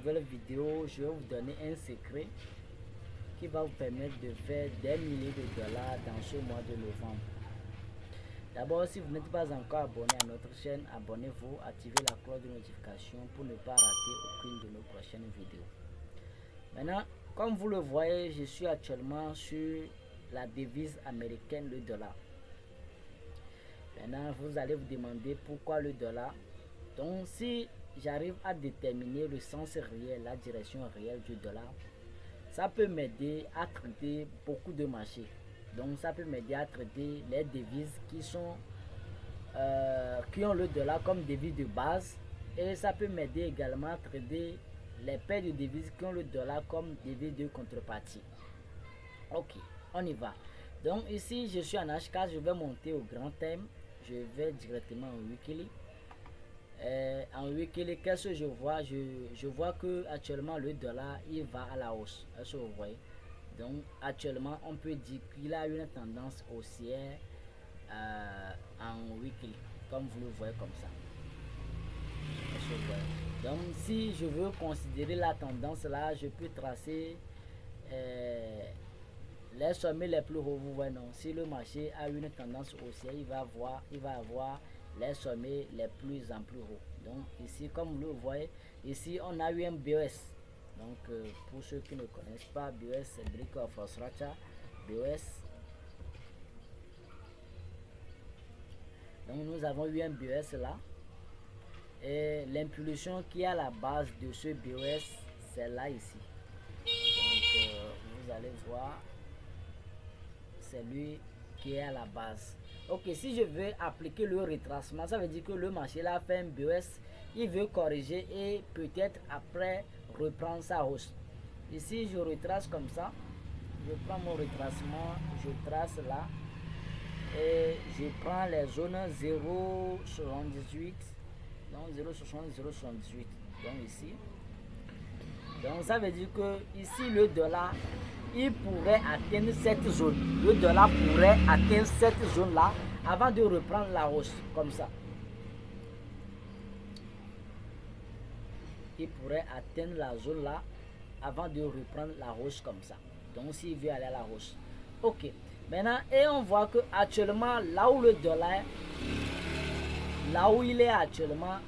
nouvelle vidéo, je vais vous donner un secret qui va vous permettre de faire des milliers de dollars dans ce mois de novembre. D'abord, si vous n'êtes pas encore abonné à notre chaîne, abonnez-vous, activez la cloche de notification pour ne pas rater aucune de nos prochaines vidéos. Maintenant, comme vous le voyez, je suis actuellement sur la devise américaine, le dollar. Maintenant, vous allez vous demander pourquoi le dollar. Donc, si j'arrive à déterminer le sens réel, la direction réelle du dollar, ça peut m'aider à traiter beaucoup de marchés. Donc, ça peut m'aider à traiter les devises qui ont le dollar comme devise de base. Et ça peut m'aider également à traiter les paires de devises qui ont le dollar comme devise de contrepartie. Ok, on y va. Donc ici, je suis en H4, je vais monter au grand thème. Je vais directement en weekly. En weekly, qu'est-ce que je vois? Je vois que actuellement le dollar il va à la hausse. Est-ce que vous voyez? Donc actuellement, on peut dire qu'il a une tendance haussière en weekly, comme vous le voyez comme ça. Est-ce que vous voyez? Donc si je veux considérer la tendance là, je peux tracer les sommets les plus hauts. Vous voyez, non? Si le marché a une tendance haussière, il va avoir les sommets les plus en plus hauts. Donc ici, comme vous le voyez, ici on a eu un BOS. Donc pour ceux qui ne connaissent pas, BOS c'est Break of Structure. BOS. Donc nous avons eu un BOS là. Et l'impulsion qui est à la base de ce BOS, c'est là ici. Donc vous allez voir, c'est lui qui est à la base. Ok, si je veux appliquer le retracement, ça veut dire que le marché là fait un BOS, il veut corriger et peut-être après reprendre sa hausse. Ici je retrace comme ça, je prends mon retracement, je trace là et je prends les zones 0,78, donc 0,60, 0,78, donc ici. Donc ça veut dire que ici le dollar il pourrait atteindre cette zone. Le dollar pourrait atteindre cette zone là avant de reprendre la hausse comme ça. Il pourrait atteindre la zone là avant de reprendre la hausse comme ça. Donc s'il veut aller à la hausse. Ok. Maintenant, et on voit que actuellement là où le dollar, là où il est actuellement,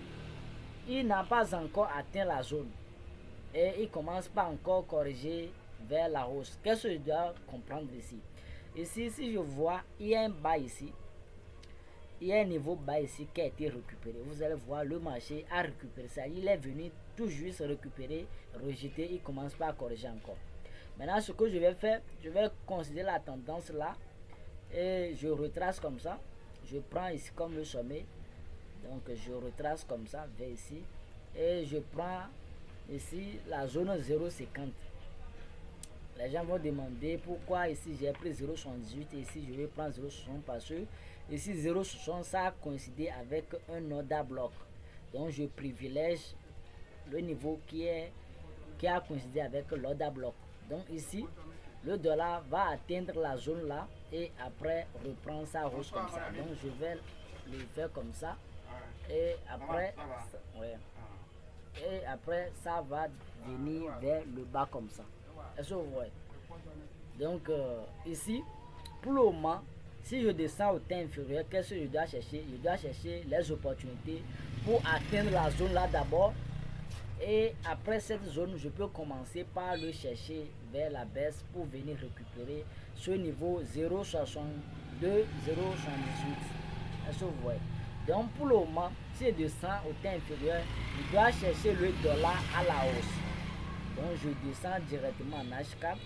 il n'a pas encore atteint la zone. Et il commence pas encore corriger vers la hausse. Qu'est-ce que je dois comprendre ici? Ici, si je vois, il y a un bas ici. Il y a un niveau bas ici qui a été récupéré. Vous allez voir, le marché a récupéré ça. Il est venu tout juste récupérer, rejeter. Il commence pas à corriger encore. Maintenant, ce que je vais faire, je vais considérer la tendance là. Et je retrace comme ça. Je prends ici comme le sommet. Donc, je retrace comme ça vers ici. Et je prends ici la zone 0,50. Les gens vont demander pourquoi ici j'ai pris 0,78 et ici je vais prendre 0,60 parce que ici 0,60 ça a coïncidé avec un order bloc. Donc je privilège le niveau qui a coïncidé avec l'order bloc. Donc ici le dollar va atteindre la zone là et après reprendre sa hausse comme ça. Donc je vais le faire comme ça et après ouais. Et après ça va venir vers le bas comme ça. Est-ce que vous voyez? Donc ici, pour le moment, si je descends au temps inférieur, qu'est-ce que je dois chercher? Je dois chercher les opportunités pour atteindre la zone là d'abord. Et après cette zone, je peux commencer par le chercher vers la baisse pour venir récupérer ce niveau 0,62, 0,78. Est-ce que vous voyez? Donc pour le moment, si je descends au temps inférieur, je dois chercher le dollar à la hausse. Donc je descends directement en H4.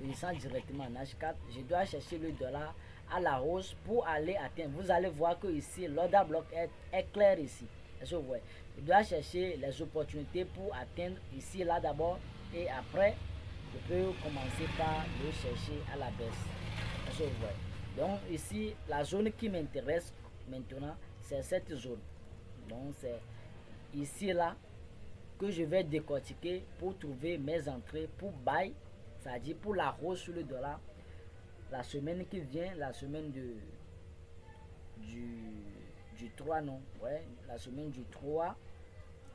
Je descends directement en H4. Je dois chercher le dollar à la hausse pour aller atteindre. Vous allez voir que ici, l'order bloc est clair ici. Est-ce que vous voyez? Je dois chercher les opportunités pour atteindre ici, là d'abord. Et après, je peux commencer par le chercher à la baisse. Est-ce que vous voyez? Donc ici, la zone qui m'intéresse maintenant, c'est cette zone. Donc c'est ici, là, que je vais décortiquer pour trouver mes entrées pour buy, c'est-à-dire pour la hausse sur le dollar. La semaine qui vient, la semaine du 3, non, ouais, la semaine du 3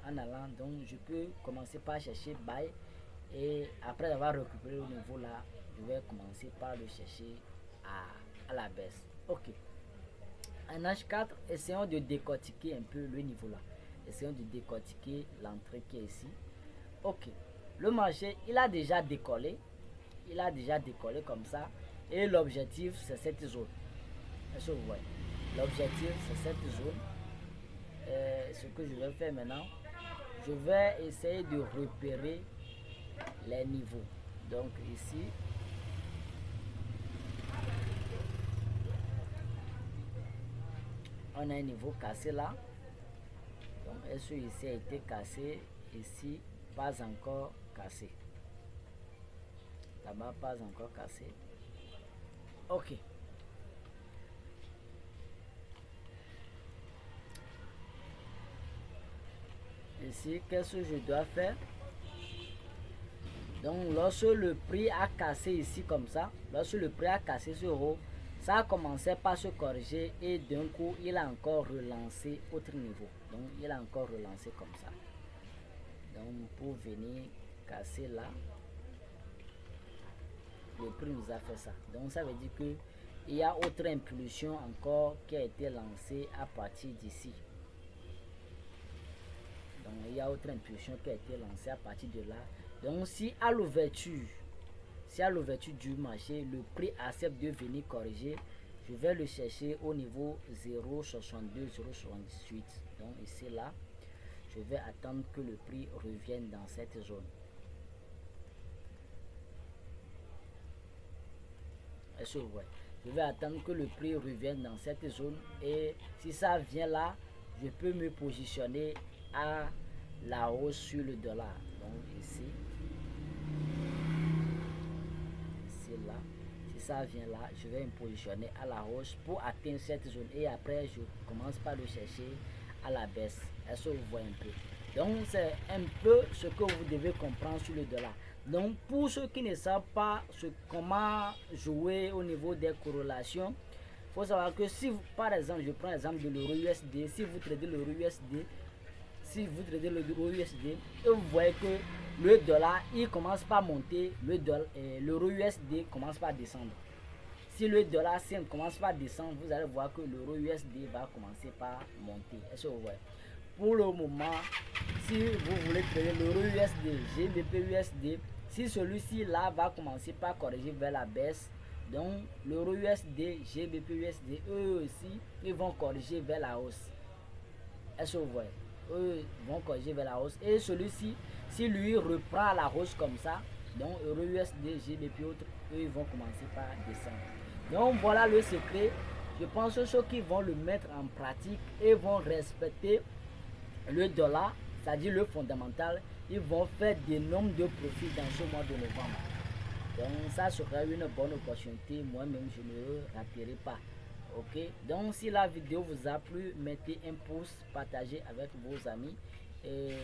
en allant. Donc je peux commencer par chercher buy et après avoir récupéré le niveau là, je vais commencer par le chercher à la baisse. Ok. En H4, essayons de décortiquer un peu le niveau là. Essayons de décortiquer l'entrée qui est ici. Ok. Le marché, il a déjà décollé. Il a déjà décollé comme ça. Et l'objectif, c'est cette zone. Est-ce que vous voyez? L'objectif, c'est cette zone. Ce que je vais faire maintenant, je vais essayer de repérer les niveaux. Donc ici, on a un niveau cassé là. Donc est-ce que ici a été cassé? Ici, pas encore cassé. Là-bas, pas encore cassé. Ok. Ici, qu'est-ce que je dois faire? Donc lorsque le prix a cassé ici comme ça, lorsque le prix a cassé ce haut, ça a commencé par se corriger et d'un coup il a encore relancé autre niveau. Donc il a encore relancé comme ça. Donc pour venir casser là, le prix nous a fait ça. Donc ça veut dire que il y a autre impulsion encore qui a été lancée à partir d'ici. Donc il y a autre impulsion qui a été lancée à partir de là. Donc si à l'ouverture du marché, le prix accepte de venir corriger, je vais le chercher au niveau 0,62, 0,68. Donc ici là, je vais attendre que le prix revienne dans cette zone. Est-ce que vous voyez? Je vais attendre que le prix revienne dans cette zone et si ça vient là, je peux me positionner à la hausse sur le dollar. Donc ici là, si ça vient là, je vais me positionner à la hausse pour atteindre cette zone et après je commence par le chercher à la baisse. Est-ce que vous voyez un peu? Donc c'est un peu ce que vous devez comprendre sur le dollar. Donc pour ceux qui ne savent pas comment jouer au niveau des corrélations, il faut savoir que si vous, par exemple, je prends l'exemple de l'euro USD, si vous tradez l'euro USD, et vous voyez que le dollar il commence par monter, l'euro USD commence par descendre. Si le dollar simple commence par descendre, vous allez voir que l'euro USD va commencer par monter. Est-ce que vous voyez? Pour le moment, si vous voulez trader l'euro USD, GBP USD, si celui-ci là va commencer par corriger vers la baisse, donc l'euro USD, GBP USD, eux aussi, ils vont corriger vers la hausse. Est-ce que vous voyez? Eux vont corriger vers la hausse. Et celui-ci, si lui reprend la hausse comme ça, donc euro USD, GBP autres, eux ils vont commencer par descendre. Donc voilà le secret. Je pense que ceux qui vont le mettre en pratique et vont respecter le dollar, c'est-à-dire le fondamental, ils vont faire d'énormes profits dans ce mois de novembre. Donc ça sera une bonne opportunité. Moi-même, je ne le raterai pas. Ok, donc si la vidéo vous a plu, mettez un pouce, partagez avec vos amis et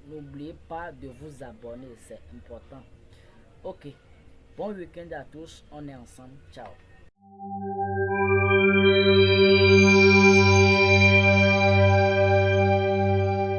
n'oubliez pas de vous abonner, c'est important. Ok, bon week-end à tous, on est ensemble, ciao.